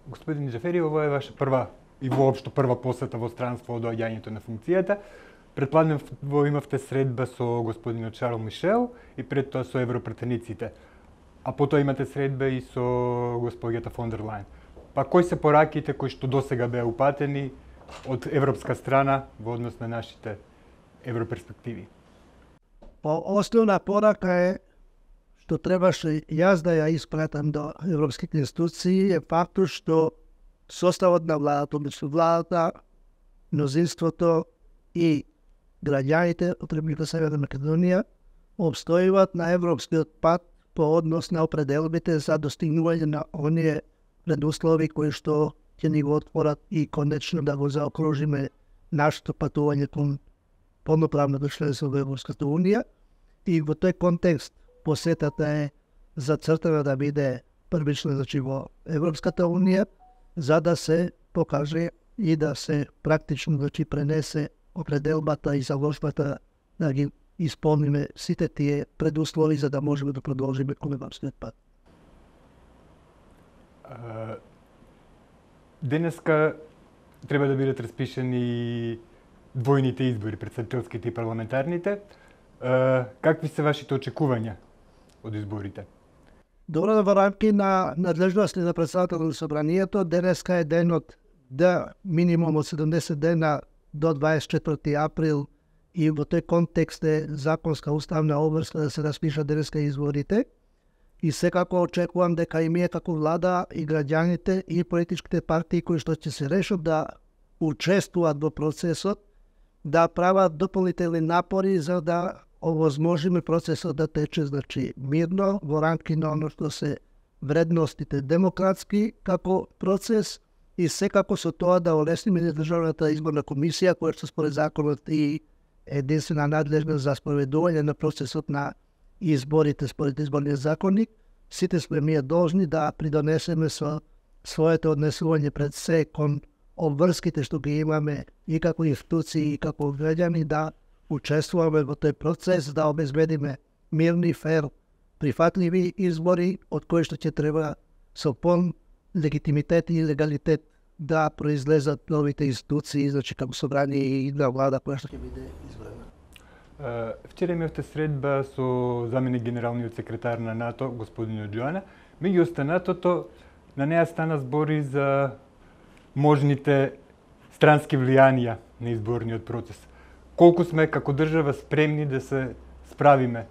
Господин Джафери, ова е ваша прва и воопшто прва посета во странство од доаѓањето на функцијата. Предпладнево имавте средба со господинот Шарл Мишел и пред тоа со европратениците. А потоа имате средба и со госпоѓата фон дер Лајен. Па кои се пораките кои што досега беа упатени од европска страна во однос на нашите европерспективи? Па основна порака е што требаше јас да ја испратам до европските институции е фактот што составот на владата, односно владата, мнозинството и граѓаните од Република Северна Македонија обстојуват на европскиот пат по однос на определбите за достигнување на оние предуслови кои што ќе ни го отворат и конечно да го заокружиме нашето патување кон полноправното членство во Европската унија. И во тој контекст посетата е зацртана да биде првично во Европската унија, за да се покаже и да се практично пренесе определбата и заложбата да ги исполниме сите тие предуслови за да можеме да продолжиме кон европскиот пат. Денеска треба да бидат распишани двојните избори, претседателските и парламентарните. Какви се вашите очекувања од изборите? Добро, во рамки на надлежности на председател на собранието, денеска е денот да минимум од 70 дена до 24 април и во тој контекст е законска уставна обврска да се распишат денеска изборите. И секако очекувам дека и ние како влада и граѓаните и политичките партии кои што ќе се решат да учествуваат во процесот, да прават дополнителни напори за да овозможиме процесот да тече мирно во рамки на оно што се вредностите демократски како процес и секако со тоа да олесниме Државната изборна комисија која што според законот и единствена надлежна за спроведување на процесот на изборите според изборниот законник. Сите сме ние должни да придонесеме со своето однесување пред се кон обврските што ги имаме и како институции и како граѓани да учествуваме во тој процес, да обезбедиме мирни, фер, прифатливи избори од кои што ќе треба со пон легитимитет и легалитет да произлезат новите институции, како собрание и на влада која што ќе биде избрана. Вчера имавте средба со заменик генералниот секретар на НАТО, господин Джоана. Меѓу останатото, на неа стана збори за можните странски влијанија на изборниот процес. Колку сме како држава спремни да се справиме?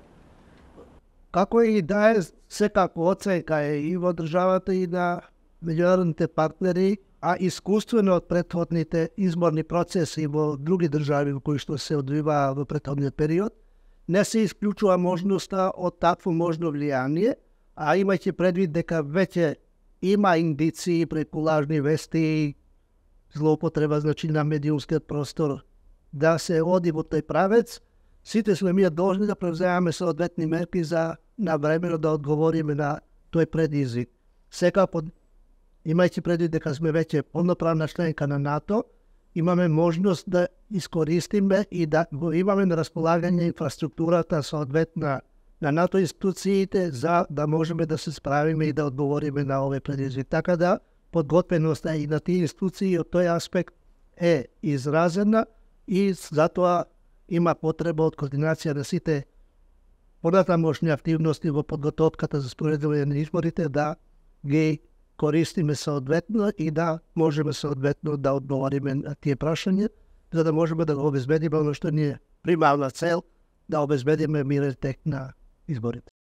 Како и да е, секако оценка е и во државата и на меѓународните партнери, а искуствено од претходните изборни процеси во други држави во кои што се одвива во претходниот период, не се исклучува можноста од такво можно влијание, а имајќи предвид дека веќе има индиции преку лажни вести и злоупотреба на медиумскиот простор да се оди во тој правец, сите сме ние должни да превземаме соодветни мерки за навремено да одговориме на тој предизвик. Секако, имајќи предвид дека сме веќе полноправна членка на НАТО, имаме можност да искористиме и да го имаме на располагање инфраструктурата соодветна на НАТО институциите за да можеме да се справиме и да одговориме на овој предизвик. Така да подготвеноста и на тие институции од тој аспект е изразена и затоа има потреба од координација на сите понатамошни активности во подготовката за спроведување на изборите да ги користиме соодветно и да можеме соодветно да одговориме на тие прашања, за да можеме да го обезбедиме оно што ни е примарна цел, да обезбедиме мирен тек на изборите.